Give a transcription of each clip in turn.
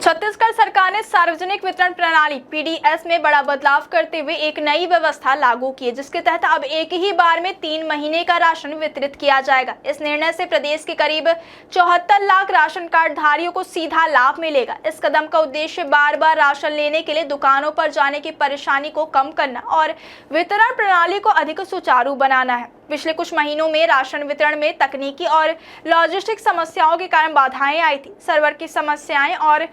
छत्तीसगढ़ सरकार ने सार्वजनिक वितरण प्रणाली पीडीएस में बड़ा बदलाव करते हुए एक नई व्यवस्था लागू की है, जिसके तहत अब एक ही बार में 3 महीने का राशन वितरित किया जाएगा। इस निर्णय से प्रदेश के करीब 74 लाख राशन कार्ड धारियों को सीधा लाभ मिलेगा। इस कदम का उद्देश्य बार बार राशन लेने के लिए दुकानों पर जाने की परेशानी को कम करना और वितरण प्रणाली को अधिक सुचारू बनाना है। पिछले कुछ महीनों में राशन वितरण में तकनीकी और लॉजिस्टिक समस्याओं के कारण बाधाएं आई थी। सर्वर की समस्याएं और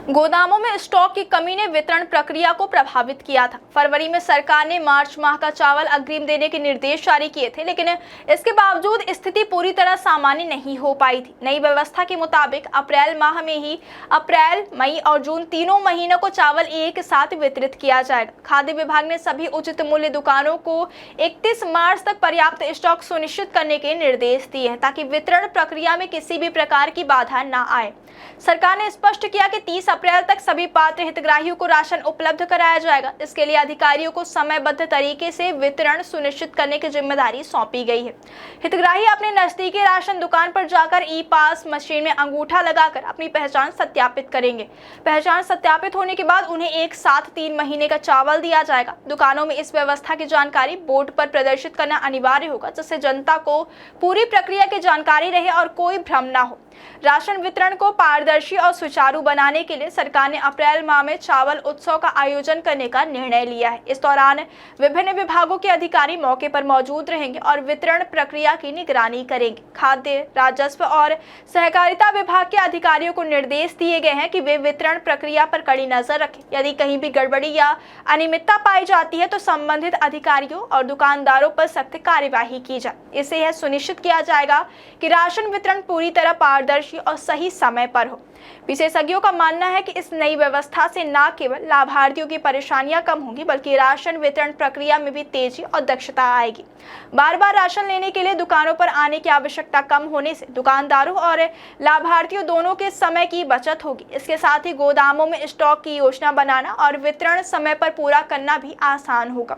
गोदामों में स्टॉक की कमी ने वितरण प्रक्रिया को प्रभावित किया था। फरवरी में सरकार ने मार्च माह का चावल अग्रिम देने के निर्देश जारी किए थे, लेकिन इसके बावजूद स्थिति पूरी तरह सामान्य नहीं हो पाई थी। नई व्यवस्था के मुताबिक अप्रैल माह में ही अप्रैल, मई और जून तीनों महीनों को चावल एक साथ वितरित किया जाएगा। खाद्य विभाग ने सभी उचित मूल्य दुकानों को 31 मार्च तक पर्याप्त स्टॉक सुनिश्चित करने के निर्देश दिए हैं, ताकि वितरण प्रक्रिया में किसी भी प्रकार की बाधा न आए। सरकार ने स्पष्ट किया कि 30 अप्रैल तक सभी पात्र हितग्राहियों को राशन उपलब्ध कराया जाएगा। इसके लिए अधिकारियों को समयबद्ध तरीके से वितरण सुनिश्चित करने की जिम्मेदारी सौंपी गई है। हितग्राही अपने नजदीकी राशन दुकान पर जाकर ई पास मशीन में अंगूठा लगाकर अपनी पहचान सत्यापित करेंगे। पहचान सत्यापित होने के बाद उन्हें एक साथ 3 महीने का चावल दिया जाएगा। दुकानों में इस व्यवस्था की जानकारी बोर्ड पर प्रदर्शित करना अनिवार्य होगा, जिससे जनता को पूरी प्रक्रिया की जानकारी रहे और कोई भ्रम न हो। राशन वितरण को पारदर्शी और सुचारू बनाने के लिए सरकार ने अप्रैल माह में चावल उत्सव का आयोजन करने का निर्णय लिया है। इस दौरान विभिन्न विभागों के अधिकारी मौके पर मौजूद रहेंगे और वितरण प्रक्रिया की निगरानी करेंगे। खाद्य, राजस्व और सहकारिता विभाग के अधिकारियों को निर्देश दिए गए हैं कि वे वितरण प्रक्रिया पर कड़ी नजर रखें। यदि कहीं भी गड़बड़ी या अनियमितता पाई जाती है तो संबंधित अधिकारियों और दुकानदारों पर सख्त कार्यवाही की जाए। इससे यह सुनिश्चित किया जाएगा कि राशन वितरण पूरी तरह पारदर्शी और सही समय पर हो। विशेषज्ञों का मानना है कि इस नई व्यवस्था से न केवल लाभार्थियों की परेशानियां कम होंगी, बल्कि राशन वितरण प्रक्रिया में भी तेजी और दक्षता आएगी। बार बार राशन लेने के लिए दुकानों पर आने की आवश्यकता कम होने से दुकानदारों और लाभार्थियों दोनों के समय की बचत होगी। इसके साथ ही गोदामों में स्टॉक की योजना बनाना और वितरण समय पर पूरा करना भी आसान होगा।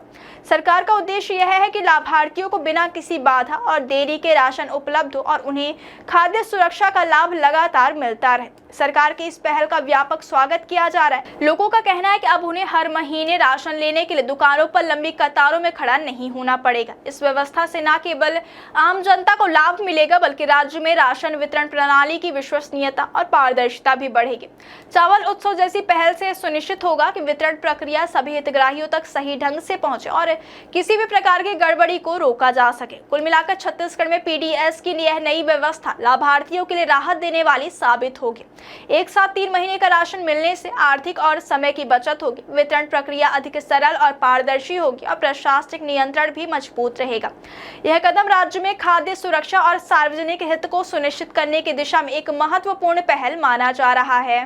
सरकार का उद्देश्य यह है कि लाभार्थियों को बिना किसी बाधा और देरी के राशन उपलब्ध हो और उन्हें खाद्य सुरक्षा का लाभ लगातार मिलता रहे। सरकार की इस पहल का व्यापक स्वागत किया जा रहा है। लोगों का कहना है कि अब उन्हें हर महीने राशन लेने के लिए दुकानों पर लंबी कतारों में खड़ा नहीं होना पड़ेगा। इस व्यवस्था से न केवल आम जनता को लाभ मिलेगा, बल्कि राज्य में राशन वितरण प्रणाली की विश्वसनीयता और पारदर्शिता भी बढ़ेगी। चावल उत्सव जैसी पहल से सुनिश्चित होगा कि वितरण प्रक्रिया सभी हितग्राहियों तक सही ढंग से पहुंचे और किसी भी प्रकार की गड़बड़ी को रोका जा सके। कुल मिलाकर छत्तीसगढ़ में पीडीएस की यह नई व्यवस्था लाभार्थियों के लिए राहत देने वाली साबित होगी। एक साथ 3 महीने का राशन मिलने से आर्थिक और समय की बचत होगी। वितरण प्रक्रिया अधिक सरल और पारदर्शी होगी और प्रशासनिक नियंत्रण भी मजबूत रहेगा। यह कदम राज्य में खाद्य सुरक्षा और सार्वजनिक हित को सुनिश्चित करने की दिशा में एक महत्वपूर्ण पहल माना जा रहा है।